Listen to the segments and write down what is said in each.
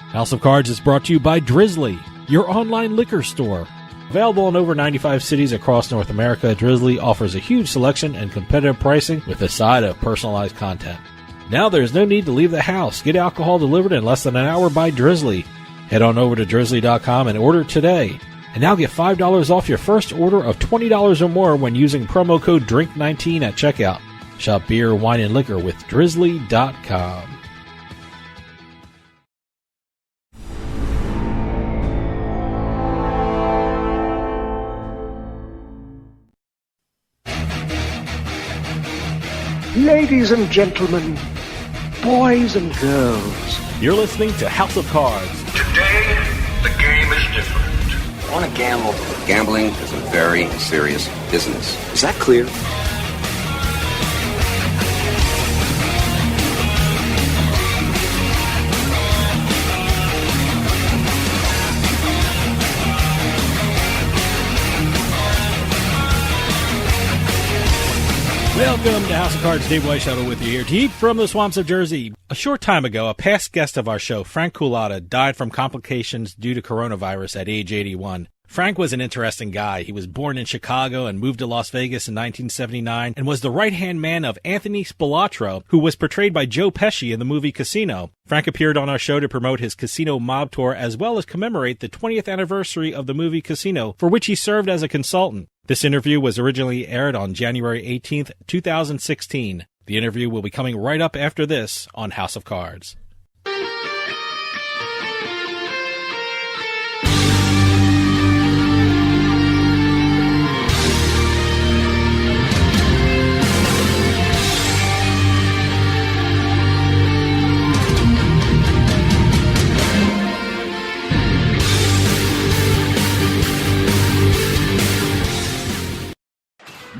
House of Cards is brought to you by Drizzly, your online liquor store. Available in over 95 cities across North America, Drizzly offers a huge selection and competitive pricing with a side of personalized content. Now there's no need to leave the house. Get alcohol delivered in less than an hour by Drizzly. Head on over to drizzly.com and order today. And now get $5 off your first order of $20 or more when using promo code DRINK19 at checkout. Shop beer, wine, and liquor with drizzly.com. Ladies and gentlemen, boys and girls, you're listening to House of Cards. Today, the game is different. I want to gamble. Gambling is a very serious business. Is that clear? Welcome to House of Cards. Dave Weishuttle with you here, deep from the swamps of Jersey. A short time ago, a past guest of our show, Frank Cullotta, died from complications due to coronavirus at age 81. Frank was an interesting guy. He was born in Chicago and moved to Las Vegas in 1979 and was the right-hand man of Anthony Spilatro, who was portrayed by Joe Pesci in the movie Casino. Frank appeared on our show to promote his Casino Mob Tour as well as commemorate the 20th anniversary of the movie Casino, for which he served as a consultant. This interview was originally aired on January 18th, 2016. The interview will be coming right up after this on House of Cards.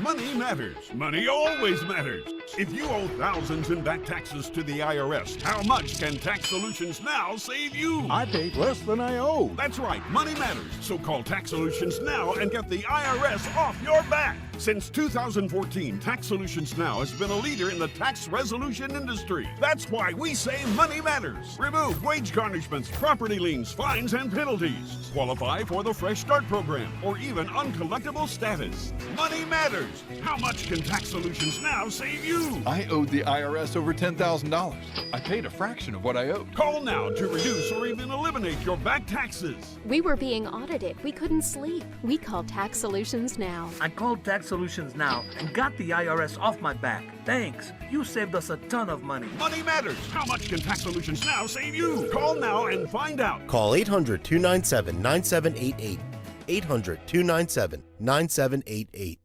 Money matters. Money always matters. If you owe thousands in back taxes to the IRS, how much can Tax Solutions Now save you? I paid less than I owe. That's right. Money matters. So call Tax Solutions Now and get the IRS off your back. Since 2014, Tax Solutions Now has been a leader in the tax resolution industry. That's why we say money matters. Remove wage garnishments, property liens, fines, and penalties. Qualify for the Fresh Start program or even uncollectible status. Money matters. How much can Tax Solutions Now save you? I owed the IRS over $10,000. I paid a fraction of what I owed. Call now to reduce or even eliminate your back taxes. We were being audited. We couldn't sleep. We called Tax Solutions Now. I called Tax Solutions Now and got the IRS off my back. Thanks. You saved us a ton of money. Money matters. How much can Tax Solutions Now save you? Call now and find out. Call 800-297-9788. 800-297-9788.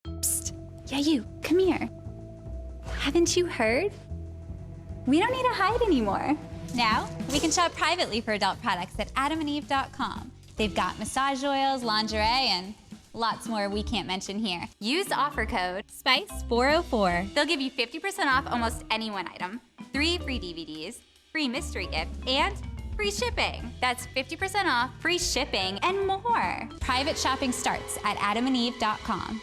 Psst. Yeah, you. Come here. Haven't you heard? We don't need to hide anymore. Now, we can shop privately for adult products at adamandeve.com. They've got massage oils, lingerie, and lots more we can't mention here. Use offer code SPICE404. They'll give you 50% off almost any one item, 3 free DVDs, free mystery gift, and free shipping. That's 50% off, free shipping, and more. Private shopping starts at adamandeve.com.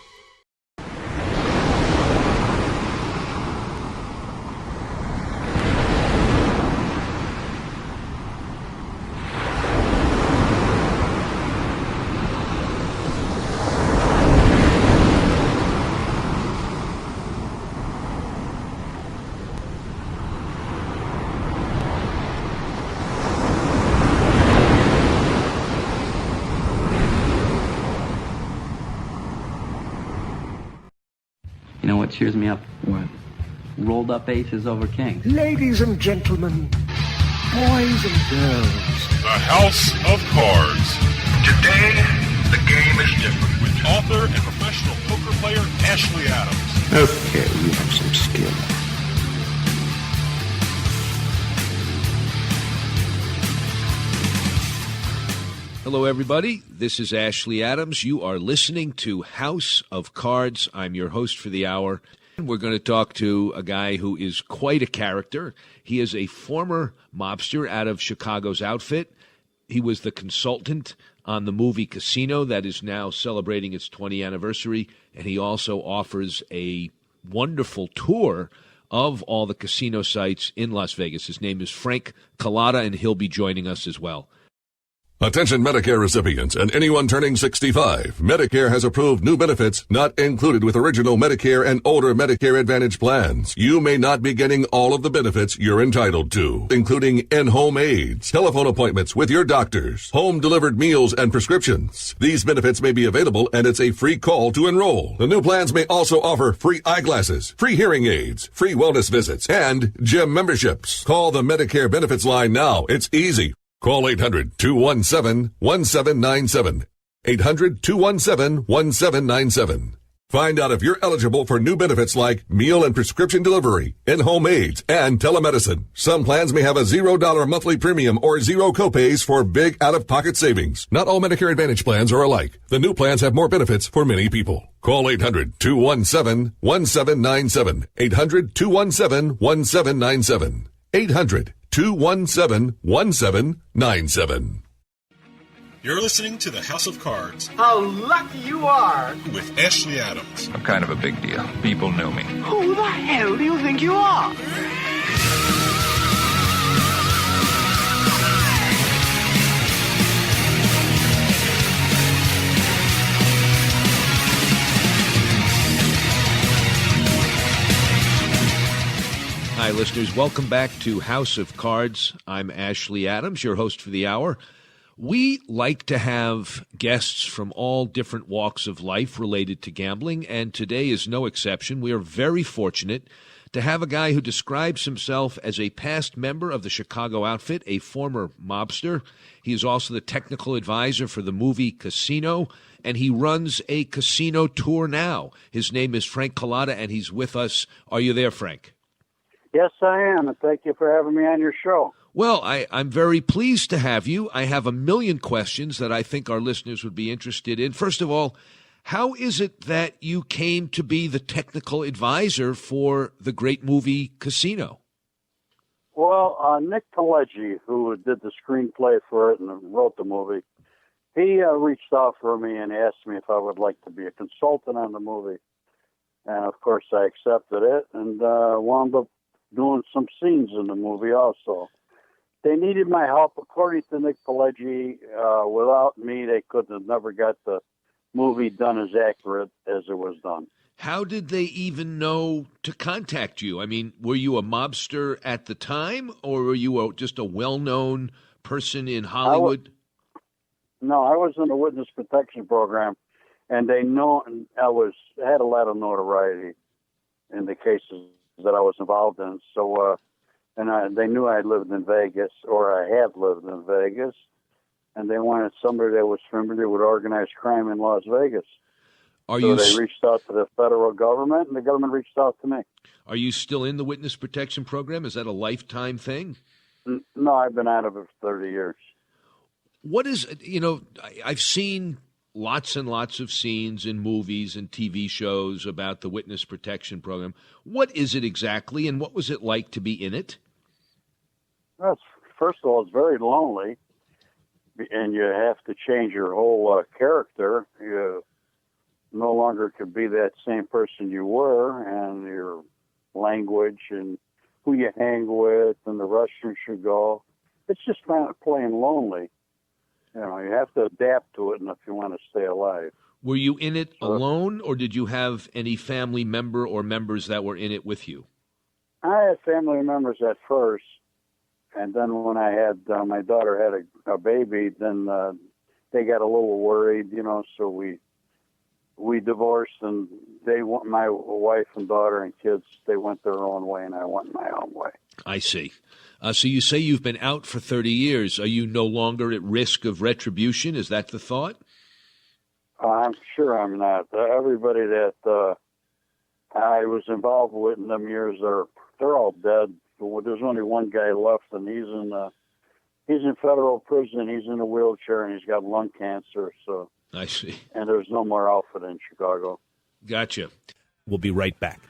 You know what cheers me up? What? Rolled up aces over kings. ladies and gentlemen, boys and girls. The House of Cards. Today, the game is different. With author and professional poker player Ashley Adams. Okay, you have some skill. Hello, everybody. This is Ashley Adams. You are listening to House of Cards. I'm your host for the hour. We're going to talk to a guy who is quite a character. He is a former mobster out of Chicago's outfit. He was the consultant on the movie Casino that is now celebrating its 20th anniversary, and he also offers a wonderful tour of all the casino sites in Las Vegas. His name is Frank Cullotta, and he'll be joining us as well. Attention Medicare recipients and anyone turning 65. Medicare has approved new benefits not included with original Medicare and older Medicare Advantage plans. You may not be getting all of the benefits you're entitled to, including in-home aids, telephone appointments with your doctors, home-delivered meals and prescriptions. These benefits may be available, and it's a free call to enroll. The new plans may also offer free eyeglasses, free hearing aids, free wellness visits, and gym memberships. Call the Medicare benefits line now. It's easy. Call 800-217-1797. 800-217-1797. Find out if you're eligible for new benefits like meal and prescription delivery, in-home aids, and telemedicine. Some plans may have a $0 monthly premium or zero copays for big out-of-pocket savings. Not all Medicare Advantage plans are alike. The new plans have more benefits for many people. Call 800-217-1797. 800-217-1797. 800-217-1797. You're listening to the House of Cards. How lucky you are! With Ashley Adams. I'm kind of a big deal. People knew me. Who the hell do you think you are? Hi, listeners. Welcome back to House of Cards. I'm Ashley Adams, your host for the hour. We like to have guests from all different walks of life related to gambling, and today is no exception. We are very fortunate to have a guy who describes himself as a past member of the Chicago outfit, a former mobster. He is also the technical advisor for the movie Casino, and he runs a casino tour now. His name is Frank Cullotta, and he's with us. Are you there, Frank? Yes, I am, and thank you for having me on your show. Well, I'm very pleased to have you. I have a million questions that I think our listeners would be interested in. First of all, how is it that you came to be the technical advisor for the great movie Casino? Well, Nick Pileggi, who did the screenplay for it and wrote the movie, he reached out for me and asked me if I would like to be a consultant on the movie. And, of course, I accepted it and wound up doing some scenes in the movie also. They needed my help. According to Nick Pileggi, without me, they could have never got the movie done as accurate as it was done. How did they even know to contact you? I mean, were you a mobster at the time, or were you just a well-known person in Hollywood? I was in the witness protection program, and they know I had a lot of notoriety in the cases that I was involved in. So, they knew I lived in Vegas, or I had lived in Vegas, and they wanted somebody that was familiar with organized crime in Las Vegas. They reached out to the federal government, and the government reached out to me. Are you still in the witness protection program? Is that a lifetime thing? No, I've been out of it for 30 years. What is, I've seen lots and lots of scenes in movies and TV shows about the witness protection program. What is it exactly, and what was it like to be in it? Well, first of all, it's very lonely, and you have to change your whole character. You no longer could be that same person you were, and your language and who you hang with and the restaurants you go. It's just plain lonely. You have to adapt to it, and if you want to stay alive. Were you in it alone, or did you have any family member or members that were in it with you? I had family members at first, and then when I had my daughter had a baby, then they got a little worried, so we divorced, and my wife and daughter and kids, they went their own way, and I went my own way. I see. So you say you've been out for 30 years. Are you no longer at risk of retribution? Is that the thought? I'm sure I'm not. Everybody that I was involved with in them years, they're all dead. There's only one guy left, and he's in federal prison. He's in a wheelchair, and he's got lung cancer. So I see. And there's no more outfit in Chicago. Gotcha. We'll be right back.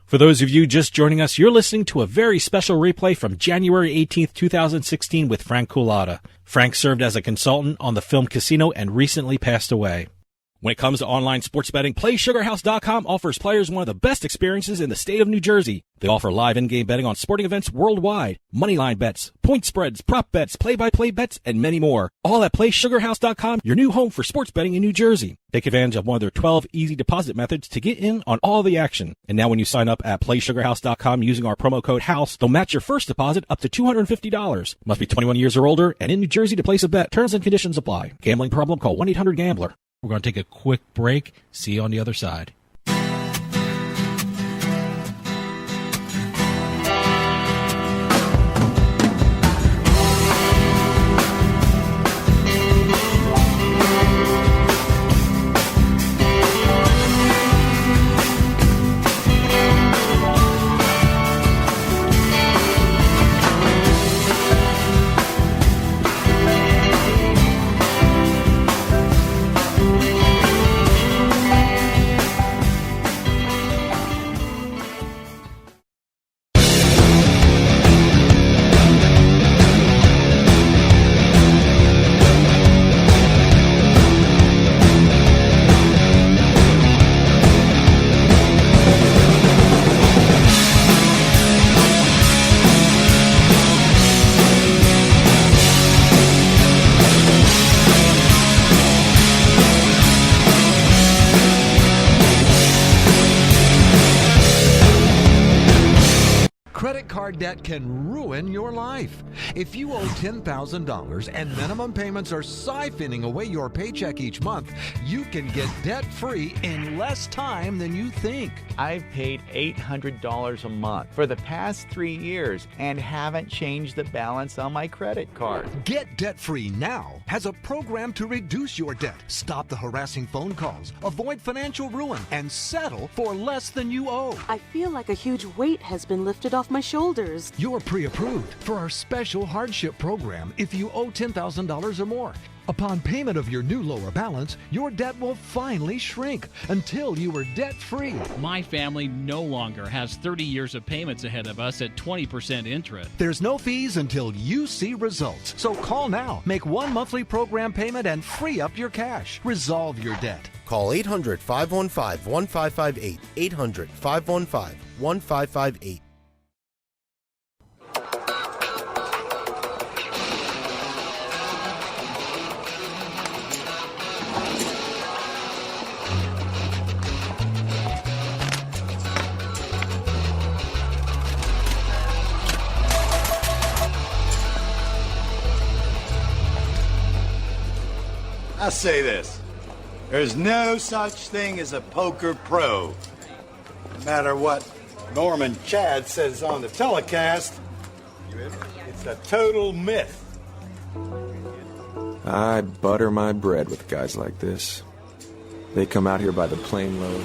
For those of you just joining us, you're listening to a very special replay from January 18th, 2016 with Frank Cullotta. Frank served as a consultant on the film Casino and recently passed away. When it comes to online sports betting, PlaySugarHouse.com offers players one of the best experiences in the state of New Jersey. They offer live in-game betting on sporting events worldwide, moneyline bets, point spreads, prop bets, play-by-play bets, and many more. All at PlaySugarHouse.com, your new home for sports betting in New Jersey. Take advantage of one of their 12 easy deposit methods to get in on all the action. And now when you sign up at PlaySugarHouse.com using our promo code HOUSE, they'll match your first deposit up to $250. Must be 21 years or older and in New Jersey to place a bet. Terms and conditions apply. Gambling problem? Call 1-800-GAMBLER. We're going to take a quick break. See you on the other side. Debt can ruin your life. If you owe $10,000 and minimum payments are siphoning away your paycheck each month, you can get debt-free in less time than you think. I've paid $800 a month for the past 3 years and haven't changed the balance on my credit card. Get debt-free now has a program to reduce your debt, stop the harassing phone calls, avoid financial ruin, and settle for less than you owe. I feel like a huge weight has been lifted off my shoulders. You're pre-approved for our special hardship program if you owe $10,000 or more. Upon payment of your new lower balance, your debt will finally shrink until you are debt-free. My family no longer has 30 years of payments ahead of us at 20% interest. There's no fees until you see results. So call now, make one monthly program payment, and free up your cash. Resolve your debt. Call 800-515-1558. 800-515-1558. I say this, there's no such thing as a poker pro. No matter what Norman Chad says on the telecast, it's a total myth. I butter my bread with guys like this. They come out here by the plane load,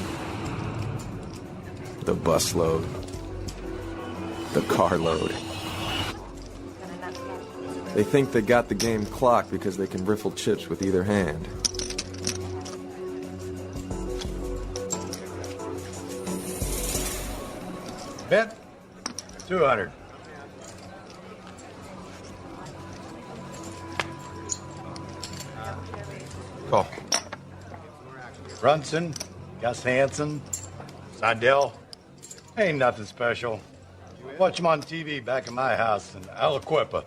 the bus load, the car load. They think they got the game clocked because they can riffle chips with either hand. Bet 200. Call. Brunson, Gus Hansen, Seidel. Ain't nothing special. Watch them on TV back in my house in Aliquippa.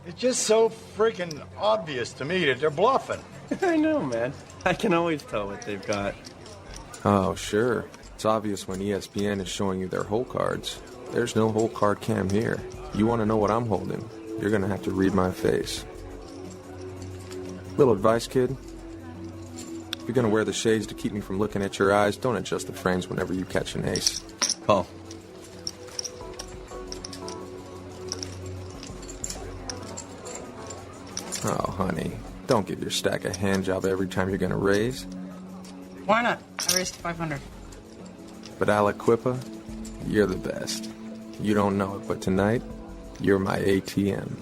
It's just so freaking obvious to me that they're bluffing. I know, man. I can always tell what they've got. Oh, sure. It's obvious when ESPN is showing you their hole cards. There's no hole card cam here. You want to know what I'm holding? You're going to have to read my face. Little advice, kid. If you're going to wear the shades to keep me from looking at your eyes, don't adjust the frames whenever you catch an ace. Call. Oh, honey, don't give your stack a hand job every time you're going to raise. Why not? I raised 500. But Aliquippa, you're the best. You don't know it, but tonight, you're my ATM.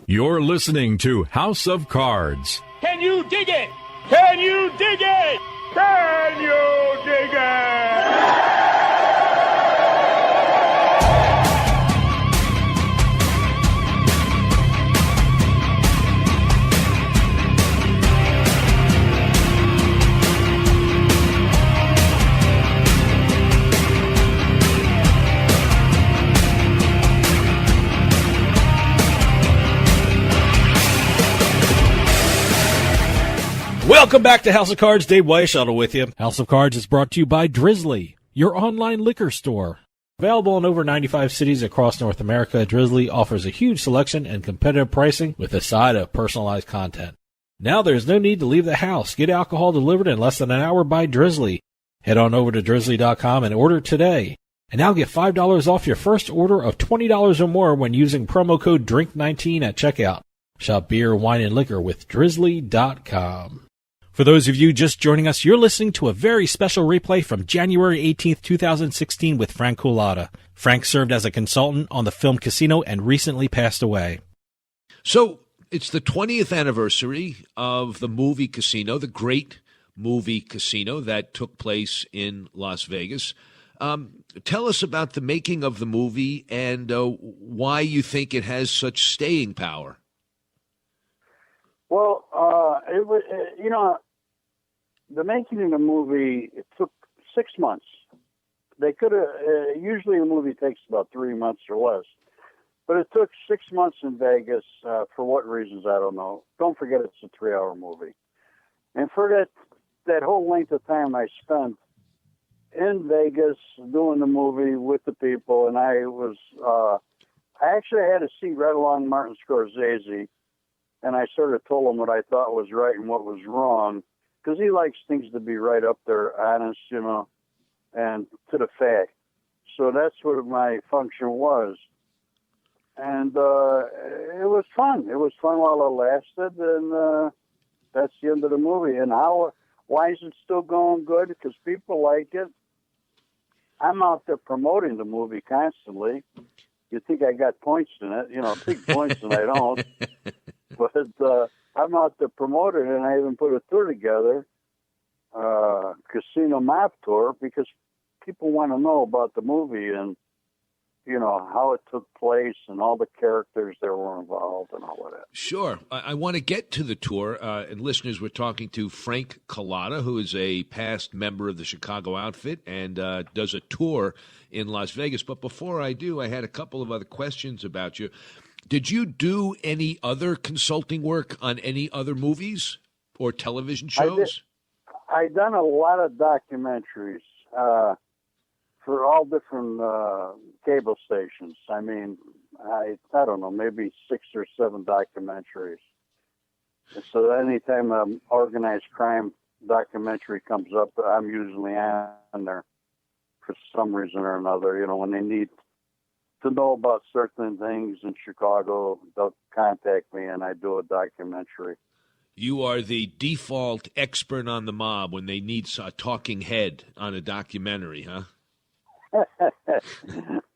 You're listening to House of Cards. Can you dig it? Can you dig it? Can you dig it? Welcome back to House of Cards. Dave Weishuttle with you. House of Cards is brought to you by Drizzly, your online liquor store. Available in over 95 cities across North America, Drizzly offers a huge selection and competitive pricing with a side of personalized content. Now there's no need to leave the house. Get alcohol delivered in less than an hour by Drizzly. Head on over to drizzly.com and order today. And now get $5 off your first order of $20 or more when using promo code DRINK19 at checkout. Shop beer, wine, and liquor with drizzly.com. For those of you just joining us, you're listening to a very special replay from January 18th, 2016 with Frank Cullotta. Frank served as a consultant on the film Casino and recently passed away. So it's the 20th anniversary of the movie Casino, the great movie Casino that took place in Las Vegas. Tell us about the making of the movie and why you think it has such staying power. Well, it was, the making of the movie, it took 6 months. They could have, usually a movie takes about 3 months or less, but it took 6 months in Vegas. For what reasons, I don't know. Don't forget it's a 3-hour movie. And for that whole length of time I spent in Vegas doing the movie with the people, and I actually had a seat right along Martin Scorsese, and I sort of told him what I thought was right and what was wrong, because he likes things to be right up there, honest, and to the fact. So that's what my function was. And it was fun. It was fun while it lasted, and that's the end of the movie. And why is it still going good? Because people like it. I'm out there promoting the movie constantly. You think I got points in it, big points, and I don't. But I'm out there promoting it, and I even put a tour together, Casino Map Tour, because people want to know about the movie and, how it took place and all the characters that were involved and all of that. Sure. I want to get to the tour. And listeners, we're talking to Frank Cullotta, who is a past member of the Chicago outfit and does a tour in Las Vegas. But before I do, I had a couple of other questions about you. Did you do any other consulting work on any other movies or television shows? I've done a lot of documentaries for all different cable stations. I mean, I don't know, maybe 6 or 7 documentaries. And so anytime an organized crime documentary comes up, I'm usually on there for some reason or another. When they need to know about certain things in Chicago, they'll contact me and I do a documentary. You are the default expert on the mob when they need a talking head on a documentary, huh?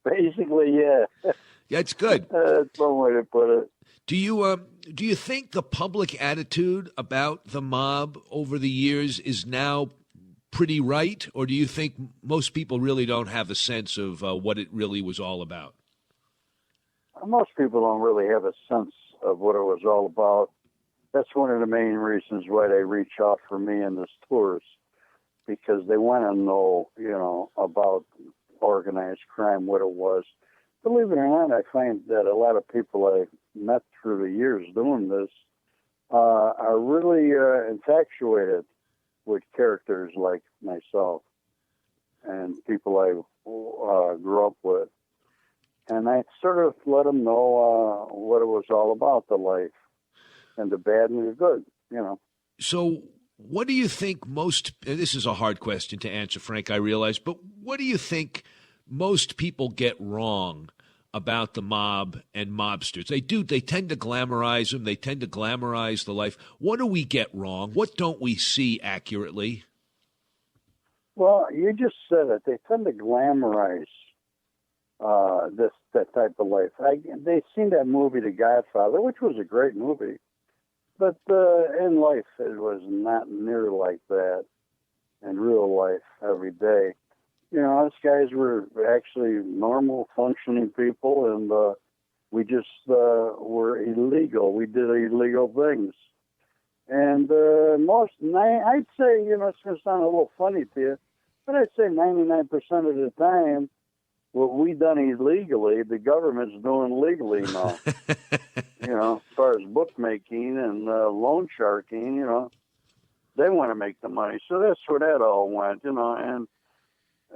Basically, yeah. That's good. That's one way to put it. Do you think the public attitude about the mob over the years is now pretty right, or do you think most people really don't have a sense of what it really was all about? Most people don't really have a sense of what it was all about. That's one of the main reasons why they reach out for me in these tours, because they want to know, about organized crime, what it was. Believe it or not, I find that a lot of people I met through the years doing this are really infatuated with characters like myself and people I grew up with. And I sort of let them know what it was all about, the life, and the bad and the good, So what do you think this is a hard question to answer, Frank, I realize, but what do you think most people get wrong about the mob and mobsters? They tend to glamorize them. They tend to glamorize the life. What do we get wrong? What don't we see accurately? Well, you just said it. They tend to glamorize that type of life. They seen that movie, The Godfather, which was a great movie, but in life it was not near like that. in real life every day. You know, us guys were actually normal, functioning people, and we just were illegal. We did illegal things. And I'd say, you know, it's going to sound a little funny to you, but I'd say 99% of the time, what we done illegally, the government's doing legally now. You know, as far as bookmaking and loan sharking, you know, they want to make the money. So that's where that all went, you know, and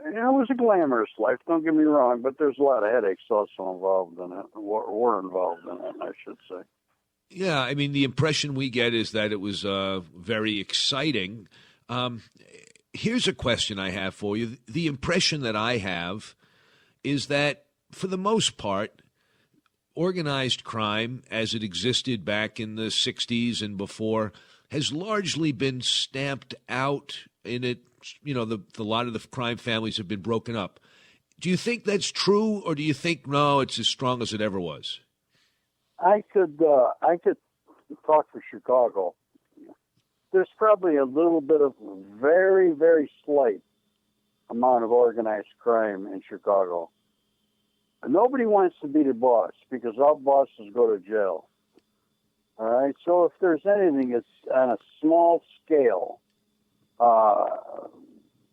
you know, it was a glamorous life, don't get me wrong, but there's a lot of headaches also involved in it, were involved in it, I should say. Yeah, I mean, the impression we get is that it was very exciting. Here's a question I have for you. The impression that I have is that, for the most part, organized crime, as it existed back in the 60s and before, has largely been stamped out in it. You know, a lot of the crime families have been broken up. Do you think that's true, or do you think, no, it's as strong as it ever was? I could talk for Chicago. There's probably a little bit of very, very slight amount of organized crime in Chicago. Nobody wants to be the boss because all bosses go to jail. All right? So if there's anything, it's on a small scale,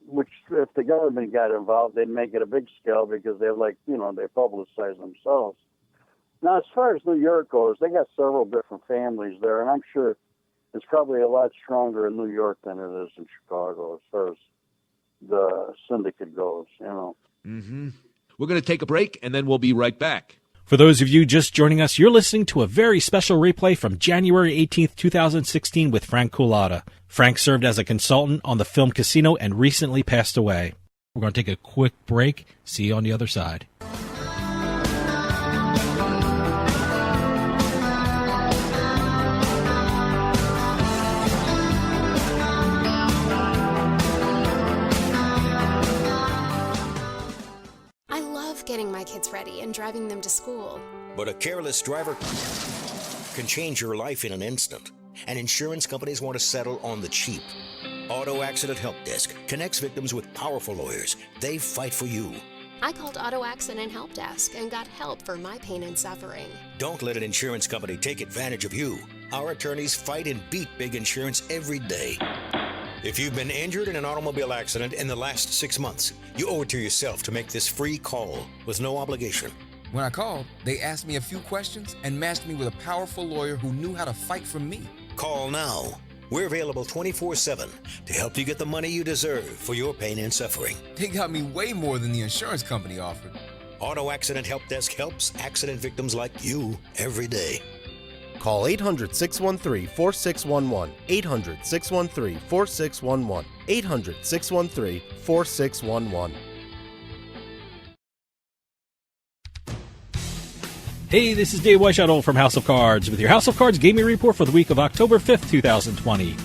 which if the government got involved, they'd make it a big scale because they they publicize themselves. Now, as far as New York goes, they got several different families there, and I'm sure it's probably a lot stronger in New York than it is in Chicago as far as the syndicate goes, you know. Mm-hmm. We're going to take a break, and then we'll be right back. For those of you just joining us, you're listening to a very special replay from January 18th, 2016 with Frank Cullotta. Frank served as a consultant on the film Casino and recently passed away. We're going to take a quick break. See you on the other side. Getting my kids ready and driving them to school. But a careless driver can change your life in an instant, and insurance companies want to settle on the cheap. Auto Accident Help Desk connects victims with powerful lawyers. They fight for you. I called Auto Accident Help Desk and got help for my pain and suffering. Don't let an insurance company take advantage of you. Our attorneys fight and beat big insurance every day. If you've been injured in an automobile accident in the last 6 months, you owe it to yourself to make this free call with no obligation. When I called, they asked me a few questions and matched me with a powerful lawyer who knew how to fight for me. Call now. We're available 24/7 to help you get the money you deserve for your pain and suffering. They got me way more than the insurance company offered. Auto Accident Help Desk helps accident victims like you every day. Call 800-613-4611. 800-613-4611. 800-613-4611. Hey, this is Dave Weishuttle from House of Cards with your House of Cards gaming report for the week of October 5th, 2020.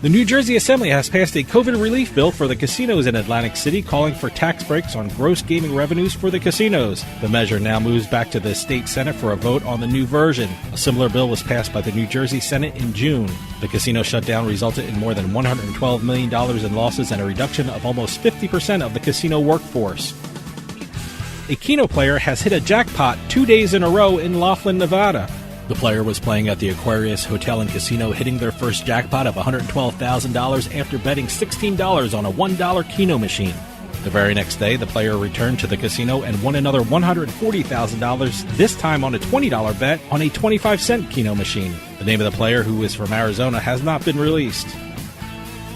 The New Jersey Assembly has passed a COVID relief bill for the casinos in Atlantic City, calling for tax breaks on gross gaming revenues for the casinos. The measure now moves back to the state Senate for a vote on the new version. A similar bill was passed by the New Jersey Senate in June. The casino shutdown resulted in more than $112 million in losses and a reduction of almost 50% of the casino workforce. A Keno player has hit a jackpot 2 days in a row in Laughlin, Nevada. The player was playing at the Aquarius Hotel and Casino, hitting their first jackpot of $112,000 after betting $16 on a $1 Keno machine. The very next day, the player returned to the casino and won another $140,000, this time on a $20 bet on a 25-cent Keno machine. The name of the player, who is from Arizona, has not been released.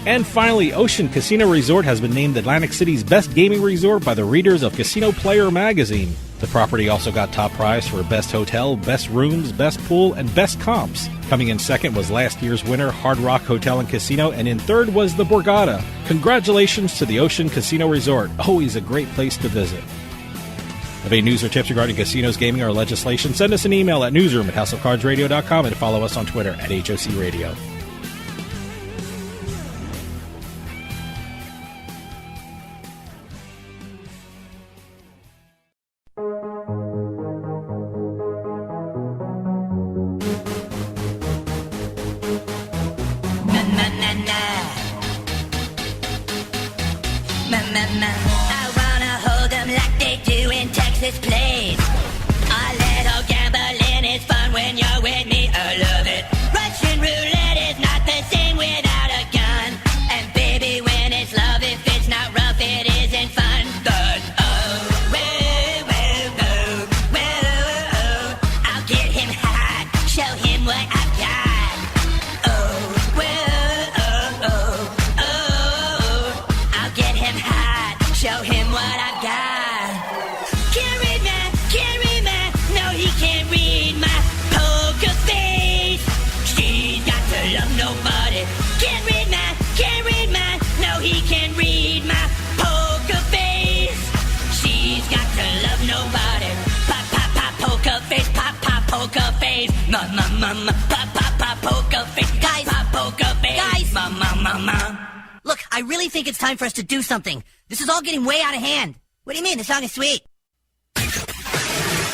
And finally, Ocean Casino Resort has been named Atlantic City's best gaming resort by the readers of Casino Player magazine. The property also got top prize for Best Hotel, Best Rooms, Best Pool, and Best Comps. Coming in second was last year's winner, Hard Rock Hotel and Casino, and in third was the Borgata. Congratulations to the Ocean Casino Resort. Always a great place to visit. Have any news or tips regarding casinos, gaming, or legislation? Send us an email at newsroom@houseofcardsradio.com and follow us on Twitter at HOC Radio. mama. I wanna hold them like they do in Texas plays. A little gambling is fun when you're with me. I love it. Russian roulette is not the same without a gun. And baby, when it's love, if it's not rough, it isn't fun. But oh, whoa, whoa, whoa, whoa, I'll get him hot, show him what I've got. Oh, whoa, oh, oh, oh, I'll get him hot, show him what I've got. Can't read my, no he can't read my poker face. She's got to love nobody. Can't read my, no he can't read my poker face. She's got to love nobody. Pop, pop, pop, poker face, pop, pop, poker face. Mama, mama, pop, pop, pop, poker face. Guys, pop, poker face. Guys, mama, mama. Look, I really think it's time for us to do something. This is all getting way out of hand. What do you mean? The song is sweet.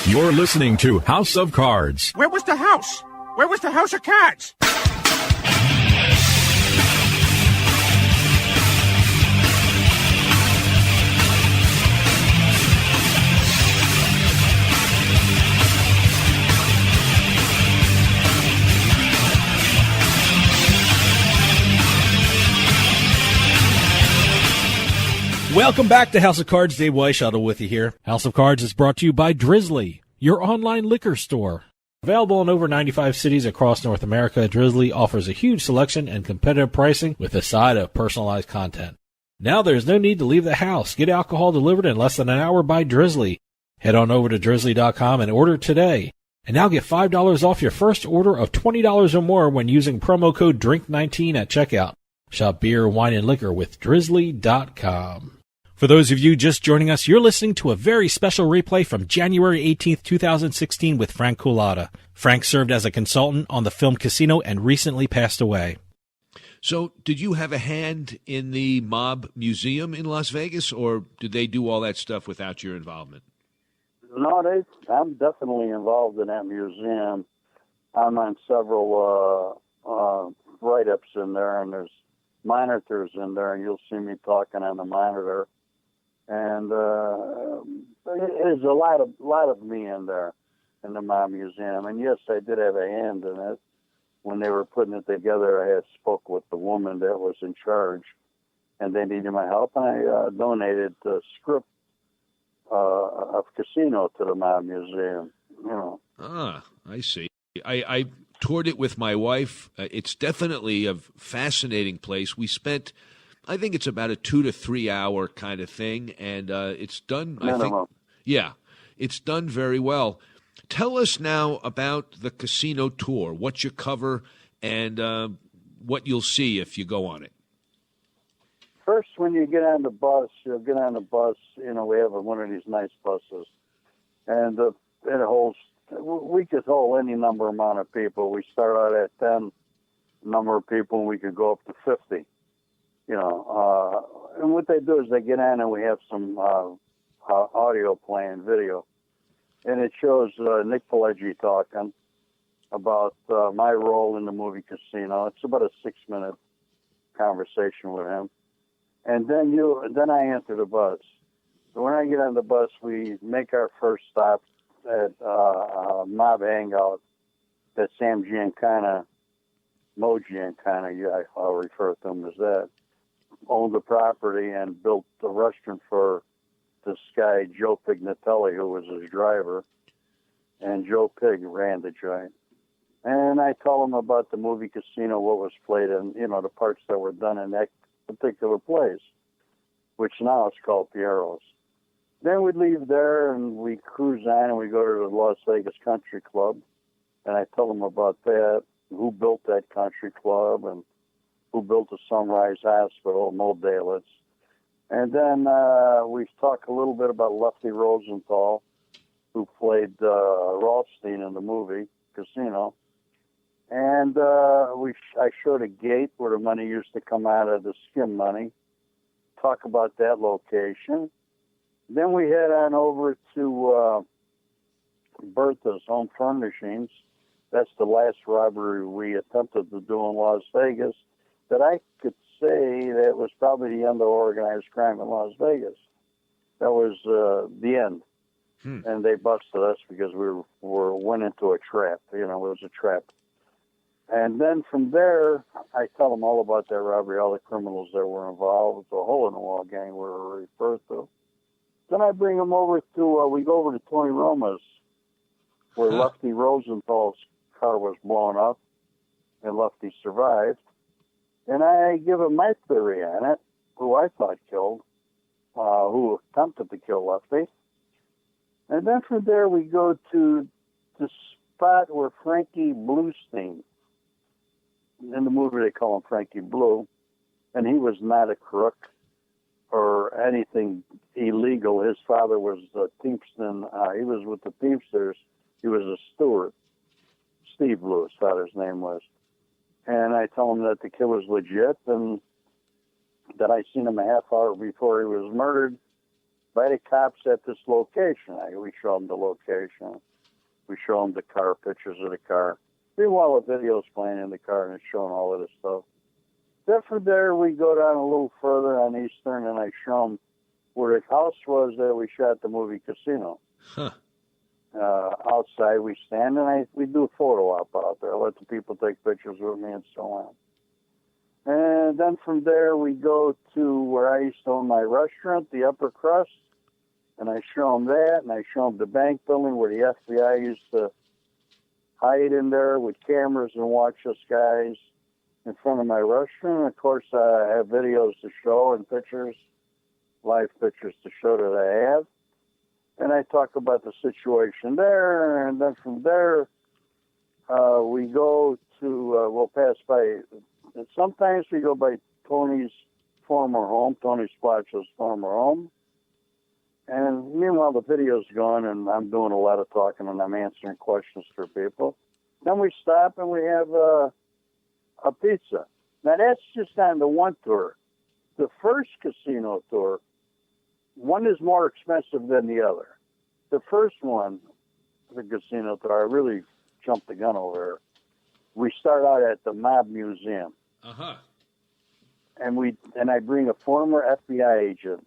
You're listening to House of Cards. Where was the house? Where was the house of cards? Welcome back to House of Cards. Dave Weishuttle with you here. House of Cards is brought to you by Drizzly, your online liquor store. Available in over 95 cities across North America, Drizzly offers a huge selection and competitive pricing with a side of personalized content. Now there's no need to leave the house. Get alcohol delivered in less than an hour by Drizzly. Head on over to drizzly.com and order today. And now get $5 off your first order of $20 or more when using promo code DRINK19 at checkout. Shop beer, wine, and liquor with drizzly.com. For those of you just joining us, you're listening to a very special replay from January 18th, 2016 with Frank Cullotta. Frank served as a consultant on the film Casino and recently passed away. So did you have a hand in the mob museum in Las Vegas, or did they do all that stuff without your involvement? No, I'm definitely involved in that museum. I'm on several write-ups in there, and there's monitors in there, and you'll see me talking on the monitor. And there's a lot of me in there in the mob museum. And yes, I did have a hand in it. When they were putting it together, I had spoke with the woman that was in charge, and they needed my help, and I donated the script of Casino to the mob museum. You know. Ah, I see. I toured it with my wife. It's definitely a fascinating place. We spent, I think it's about a 2 to 3 hour kind of thing, and it's done, Minimum. I think, yeah, it's done very well. Tell us now about the casino tour, what you cover, and what you'll see if you go on it. First, when you get on the bus, you'll get on the bus. You know, we have one of these nice buses, and it holds. We could hold any amount of people. We start out at 10 number of people, and we could go up to 50. You know, and what they do is they get on, and we have some audio playing, video, and it shows Nick Pileggi talking about my role in the movie Casino. It's about a 6-minute conversation with him. And then I enter the bus. So when I get on the bus, we make our first stop at Mob Hangout that Sam Giancana, Mo Giancana, I'll refer to him as that, owned the property and built the restaurant for this guy, Joe Pignatelli, who was his driver. And Joe Pig ran the joint. And I told him about the movie Casino, what was played, and, you know, the parts that were done in that particular place, which now is called Piero's. Then we leave there and we cruise on and we go to the Las Vegas Country Club, and I tell them about that, who built that country club and who built the Sunrise Hospital, Mo Dalitz. And then we talk a little bit about Lefty Rosenthal, who played Rothstein in the movie Casino. And I showed a gate where the money used to come out of the skim money, talk about that location. Then we head on over to Bertha's Home Furnishings. That's the last robbery we attempted to do in Las Vegas that I could say that was probably the end of organized crime in Las Vegas. That was the end. And they busted us because we went into a trap. It was a trap. And then from there, I tell them all about that robbery, all the criminals that were involved, the hole-in-the-wall gang we were referred to. Then I bring them over to, we go over to Tony Roma's, where Lefty Rosenthal's car was blown up, and Lefty survived. And I give him my theory on it, who I thought killed, who attempted to kill Lefty. And then from there, we go to the spot where Frankie Bluestein, in the movie they call him Frankie Blue, and he was not a crook or anything illegal. His father was a Teamster. He was with the Teamsters. He was a steward. Steve Blue, his father's name was. And I tell him that the kid was legit and that I seen him a half hour before he was murdered by the cops at this location. We show him the location. We show him the car, pictures of the car. Meanwhile, the video's playing in the car and it's showing all of this stuff. Then from there, we go down a little further on Eastern and I show him where the house was that we shot the movie Casino. Outside, we stand and we do a photo op out there. I let the people take pictures with me and so on. And then from there, we go to where I used to own my restaurant, the Upper Crust, and I show them that, and I show them the bank building where the FBI used to hide in there with cameras and watch us guys in front of my restaurant. And of course, I have videos to show and pictures, live pictures to show that I have. And I talk about the situation there, and then from there, we go to, we'll pass by, and sometimes we go by Tony's former home, Tony Splotch's former home. And meanwhile, the video's going, and I'm doing a lot of talking, and I'm answering questions for people. Then we stop, and we have a pizza. Now, that's just on the one tour. The first casino tour, one is more expensive than the other. The first one, the casino tour, I really jumped the gun over here. We start out at the Mob Museum. And I bring a former FBI agent,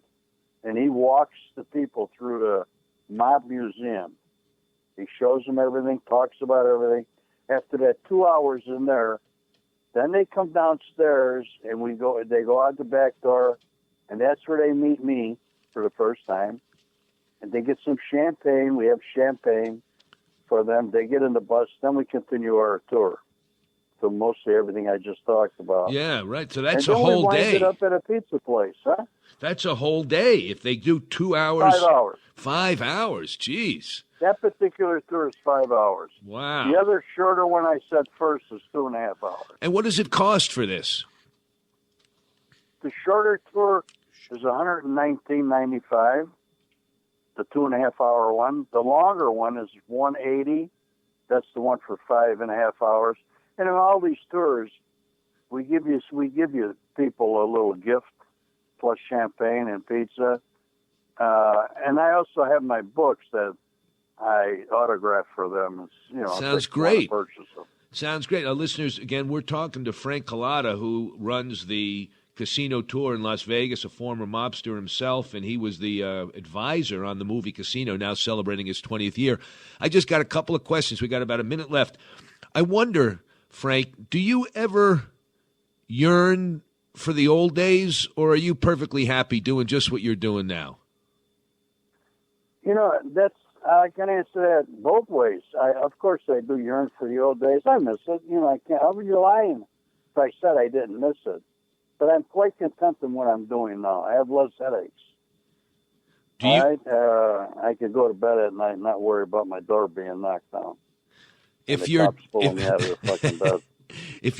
and he walks the people through the Mob Museum. He shows them everything, talks about everything. After that 2 hours in there, then they come downstairs, and they go out the back door, and that's where they meet me for the first time. And they get some champagne. We have champagne for them. They get in the bus. Then we continue our tour. So mostly everything I just talked about. Yeah, right. So that's and a whole day. And then we wind it up at a pizza place, huh? That's a whole day. If they do 2 hours. 5 hours. 5 hours. Jeez. That particular tour is 5 hours. Wow. The other shorter one I said first is 2.5 hours. And what does it cost for this? The shorter tour is $119.95. The 2.5 hour one. The longer one is $180. That's the one for 5.5 hours. And in all these tours, we give you people a little gift, plus champagne and pizza. And I also have my books that I autograph for them. Sounds great. Sounds great. Now, listeners, again, we're talking to Frank Cullotta, who runs the casino tour in Las Vegas, a former mobster himself, and he was the advisor on the movie Casino, now celebrating his 20th year. I just got a couple of questions. We got about a minute left. I wonder, Frank, do you ever yearn for the old days, or are you perfectly happy doing just what you're doing now? I can answer that both ways. Of course, I do yearn for the old days. I miss it. I can't. How would you lying if I said I didn't miss it? But I'm quite content in what I'm doing now. I have less headaches. I could go to bed at night and not worry about my door being knocked down. If your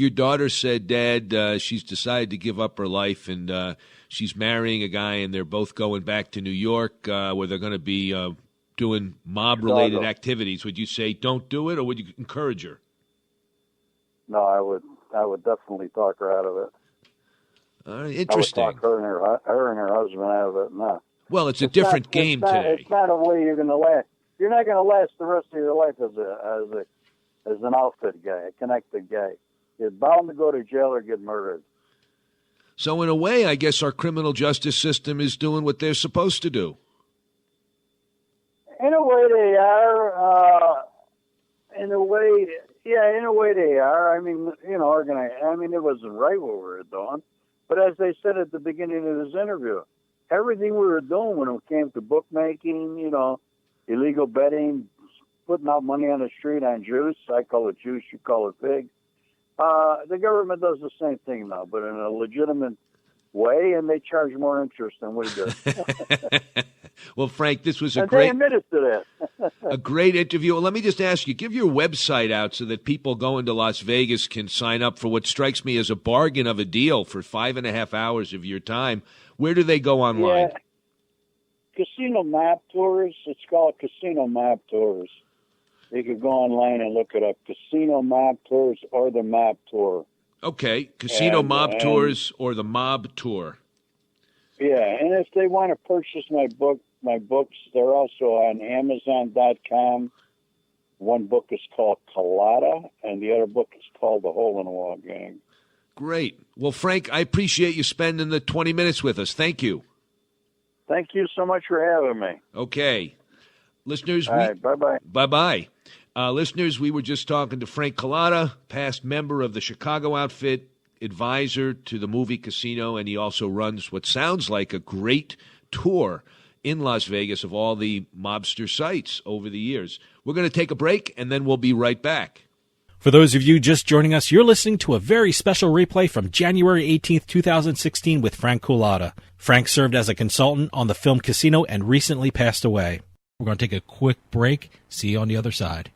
daughter said, Dad, she's decided to give up her life and she's marrying a guy and they're both going back to New York where they're going to be doing mob-related activities, would you say don't do it, or would you encourage her? No, I would definitely talk her out of it. Interesting. I would talk her and her husband out of it. No. Well, it's a different game today. It's not a way you're going to last. You're not going to last the rest of your life as an outfit guy, a connected guy. You're bound to go to jail or get murdered. So in a way, I guess our criminal justice system is doing what they're supposed to do. In a way they are. In a way they are. I mean, it wasn't right what we were doing. But as they said at the beginning of this interview, everything we were doing when it came to bookmaking, illegal betting, putting out money on the street on juice, I call it juice, you call it pig. The government does the same thing now, but in a legitimate way, and they charge more interest than we do. Well, Frank, this was they admitted to that. a great interview. Well, let me just ask you, give your website out so that people going to Las Vegas can sign up for what strikes me as a bargain of a deal for 5.5 hours of your time. Where do they go online? Yeah. Casino Map Tours. It's called Casino Map Tours. You could go online and look it up. Casino Map Tours or the Map Tour. Okay, Casino Mob Tours or the Mob Tour. Yeah, and if they want to purchase my books, they're also on Amazon.com. One book is called Cullotta, and the other book is called The Hole in the Wall Gang. Great. Well, Frank, I appreciate you spending the 20 minutes with us. Thank you. Thank you so much for having me. Okay. Listeners, all right, bye-bye. Bye-bye. Listeners, we were just talking to Frank Cullotta, past member of the Chicago outfit, advisor to the movie Casino, and he also runs what sounds like a great tour in Las Vegas of all the mobster sites over the years. We're going to take a break, and then we'll be right back. For those of you just joining us, you're listening to a very special replay from January 18th, 2016 with Frank Cullotta. Frank served as a consultant on the film Casino and recently passed away. We're going to take a quick break. See you on the other side.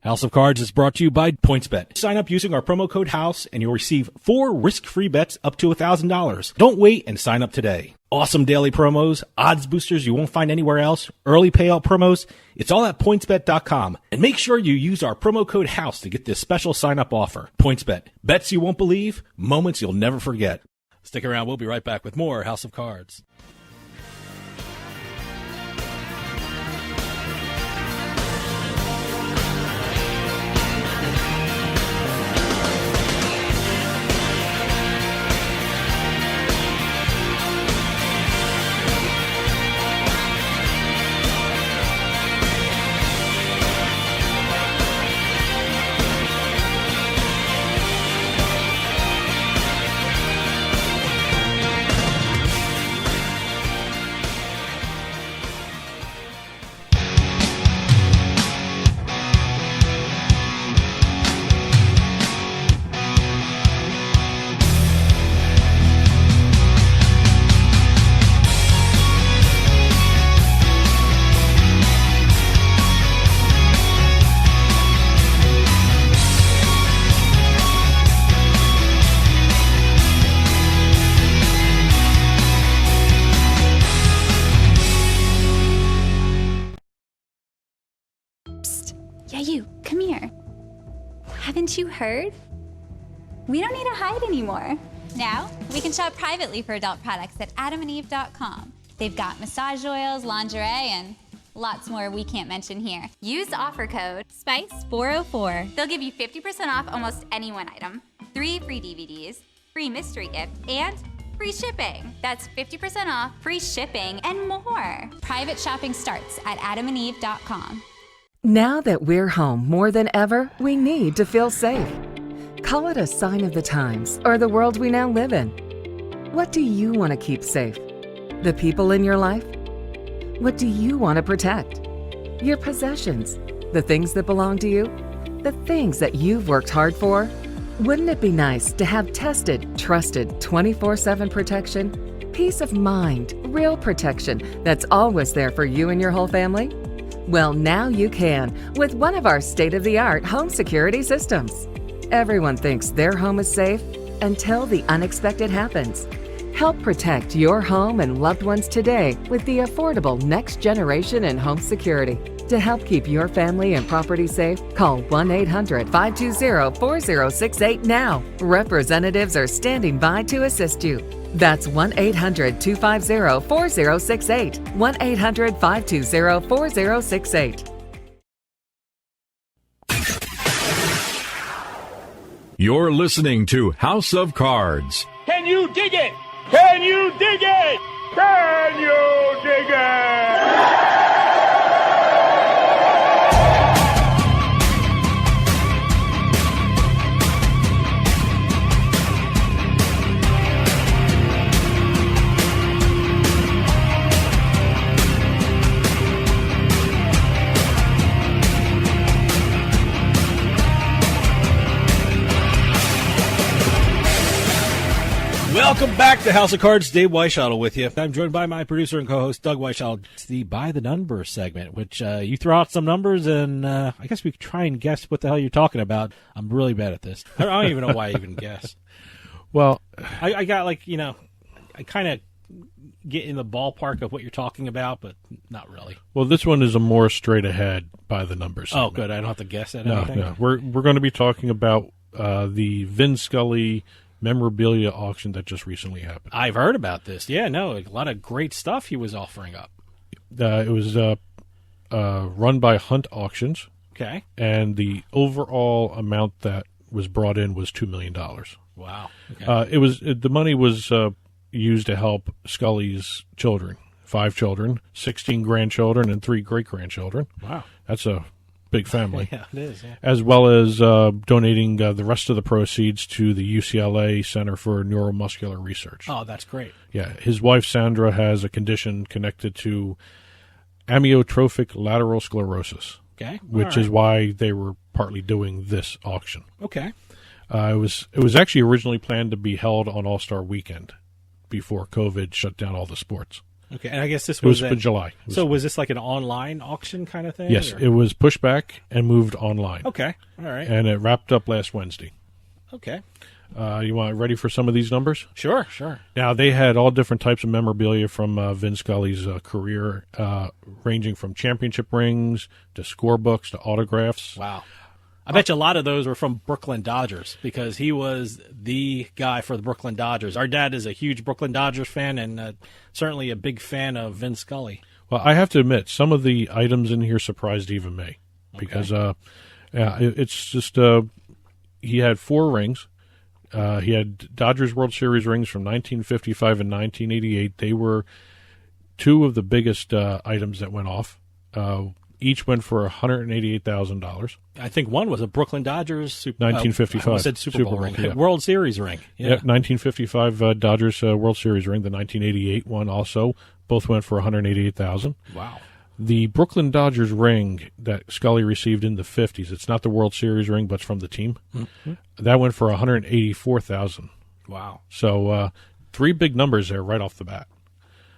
House of Cards is brought to you by PointsBet. Sign up using our promo code HOUSE and you'll receive 4 risk-free bets up to $1,000. Don't wait and sign up today. Awesome daily promos, odds boosters you won't find anywhere else, early payout promos. It's all at PointsBet.com. And make sure you use our promo code HOUSE to get this special sign-up offer. PointsBet. Bets you won't believe, moments you'll never forget. Stick around. We'll be right back with more House of Cards. Haven't you heard? We don't need to hide anymore. Now, we can shop privately for adult products at adamandeve.com. They've got massage oils, lingerie, and lots more we can't mention here. Use offer code SPICE404. They'll give you 50% off almost any one item, 3 free DVDs, free mystery gift, and free shipping. That's 50% off, free shipping, and more. Private shopping starts at adamandeve.com. Now that we're home more than ever, we need to feel safe. Call it a sign of the times or the world we now live in. What do you want to keep safe? The people in your life? What do you want to protect? Your possessions, the things that belong to you, the things that you've worked hard for. Wouldn't it be nice to have tested, trusted 24/7 protection? Peace of mind, real protection that's always there for you and your whole family? Well, now you can with one of our state-of-the-art home security systems. Everyone thinks their home is safe until the unexpected happens. Help protect your home and loved ones today with the affordable next generation in home security. To help keep your family and property safe, call 1-800-520-4068 now. Representatives are standing by to assist you. That's 1-800-250-4068. 1-800-520-4068. You're listening to House of Cards. Can you dig it? Can you dig it? Can you dig it? Welcome back to House of Cards. Dave Weishottle with you. I'm joined by my producer and co-host, Doug Weishottle. It's the By the Numbers segment, which you throw out some numbers, and I guess we could try and guess what the hell you're talking about. I'm really bad at this. I don't even know why I even guess. Well, I got I kind of get in the ballpark of what you're talking about, but not really. Well, this one is a more straight ahead by the numbers segment. Oh, good. I don't have to guess at anything. No. We're going to be talking about the Vin Scully memorabilia auction that just recently happened. I've heard about this. Yeah, no, a lot of great stuff he was offering up. It was run by Hunt Auctions. Okay. And the overall amount that was brought in was $2 million. Wow. Okay. The money was used to help Scully's children, 5 children, 16 grandchildren, and 3 great-grandchildren. Wow. That's a big family. Yeah, it is. Yeah. As well as donating the rest of the proceeds to the UCLA Center for Neuromuscular Research. Oh, that's great. Yeah. His wife, Sandra, has a condition connected to amyotrophic lateral sclerosis. Okay. Which is why they were partly doing this auction. Okay. It was actually originally planned to be held on All-Star Weekend before COVID shut down all the sports. Okay, and I guess this was for July. Was this like an online auction kind of thing? Yes, or? It was pushed back and moved online. Okay, all right. And it wrapped up last Wednesday. Okay. You ready for some of these numbers? Sure. Now, they had all different types of memorabilia from Vin Scully's career, ranging from championship rings to scorebooks to autographs. Wow. I bet you a lot of those were from Brooklyn Dodgers because he was the guy for the Brooklyn Dodgers. Our dad is a huge Brooklyn Dodgers fan and certainly a big fan of Vin Scully. Well, I have to admit, some of the items in here surprised even me because it's just he had 4 rings. He had Dodgers World Series rings from 1955 and 1988. They were 2 of the biggest items that went off. Each went for $188,000. I think one was a Brooklyn Dodgers 1955. I said Super Bowl ring. Yeah. World Series ring. Yeah, 1955 Dodgers World Series ring. The 1988 one also. Both went for $188,000. Wow. The Brooklyn Dodgers ring that Scully received in the 50s, it's not the World Series ring, but it's from the team. Mm-hmm. That went for $184,000. Wow. So 3 big numbers there right off the bat.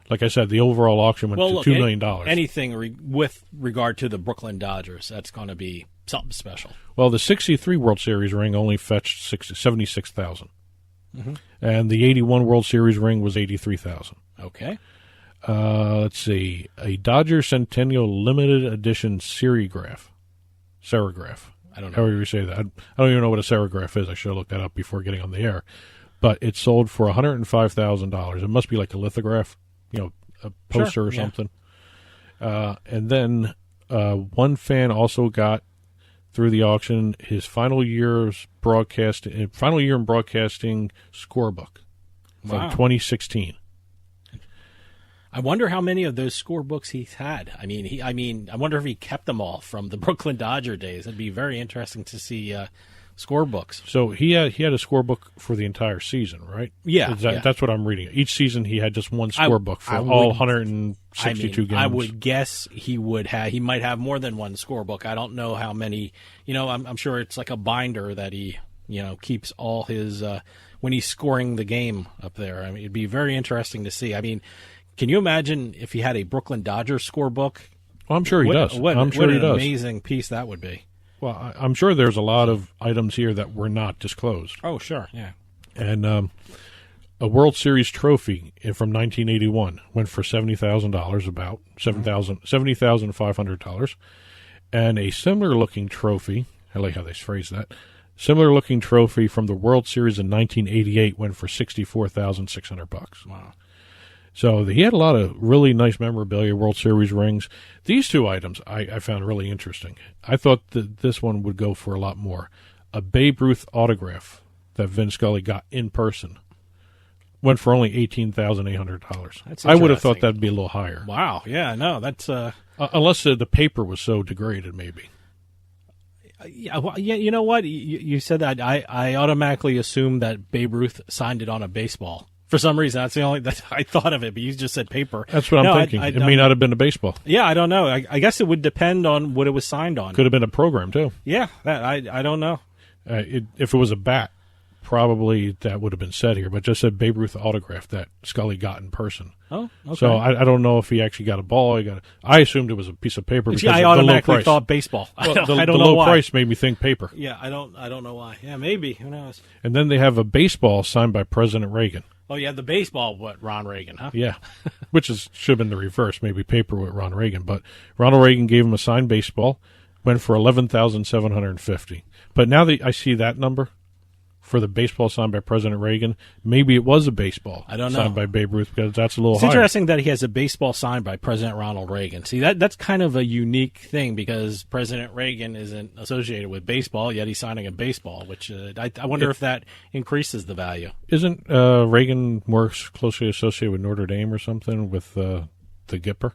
Like I said, the overall auction went to $2 million. Anything with regard to the Brooklyn Dodgers, that's going to be something special. Well, the 63 World Series ring only fetched $76,000. Mm-hmm. And the 81 World Series ring was $83,000. Okay. Let's see. A Dodger Centennial Limited Edition serigraph. I don't know. However you say that. I don't even know what a serigraph is. I should have looked that up before getting on the air. But it sold for $105,000. It must be like a lithograph. A poster or something. And then one fan also got through the auction his final year in broadcasting scorebook from 2016. I wonder how many of those scorebooks he's had. I mean, I wonder if he kept them all from the Brooklyn Dodger days. It'd be very interesting to see scorebooks. So he had a scorebook for the entire season, right? Yeah, that's what I'm reading. Each season he had just one scorebook for all 162 games. I would guess he might have more than one scorebook. I don't know how many. I'm sure it's like a binder that he keeps all his when he's scoring the game up there. I mean, it'd be very interesting to see. I mean, can you imagine if he had a Brooklyn Dodgers scorebook? Well, I'm sure he does. I'm sure he does. What an amazing piece that would be. Well, I'm sure there's a lot of items here that were not disclosed. Oh, sure, yeah. And a World Series trophy from 1981 went for $70,000, about $70,500. And a similar-looking trophy, I like how they phrase that, similar-looking trophy from the World Series in 1988 went for $64,600. Wow. So he had a lot of really nice memorabilia, World Series rings. These 2 items I found really interesting. I thought that this one would go for a lot more. a Babe Ruth autograph that Vin Scully got in person went for only $18,800. I would have thought that'd be a little higher. Wow. Yeah. No. That's unless the paper was so degraded, maybe. Yeah. Well, yeah. You know what? You said that. I automatically assumed that Babe Ruth signed it on a baseball. For some reason, that's the only that I thought of it. But you just said paper. That's what I'm thinking. It may not have been a baseball. Yeah, I don't know. I guess it would depend on what it was signed on. Could have been a program too. Yeah, I don't know. If it was a bat, probably that would have been said here. But just said Babe Ruth autograph that Scully got in person. Oh, okay. So I don't know if he actually got a ball. I assumed it was a piece of paper because I of automatically the low price. thought baseball. Well, I don't the know low why. price made me think paper. Yeah, I don't know why. Yeah, maybe. Who knows? And then they have a baseball signed by President Reagan. Oh, yeah, the baseball, Ron Reagan, huh? Yeah, which should have been the reverse, maybe paper with Ron Reagan. But Ronald Reagan gave him a signed baseball, went for $11,750. But now that I see that number for the baseball signed by President Reagan, maybe it was a baseball I don't know. signed by Babe Ruth because that's a little It's higher. interesting that he has a baseball signed by President Ronald Reagan. See, that's kind of a unique thing because President Reagan isn't associated with baseball, yet he's signing a baseball, which I wonder if that increases the value. Isn't Reagan more closely associated with Notre Dame or something with the Gipper?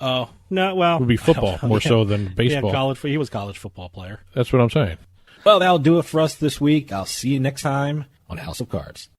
Oh, no, well. It would be football more so than baseball. Yeah, he was a college football player. That's what I'm saying. Well, that'll do it for us this week. I'll see you next time on House of Cards.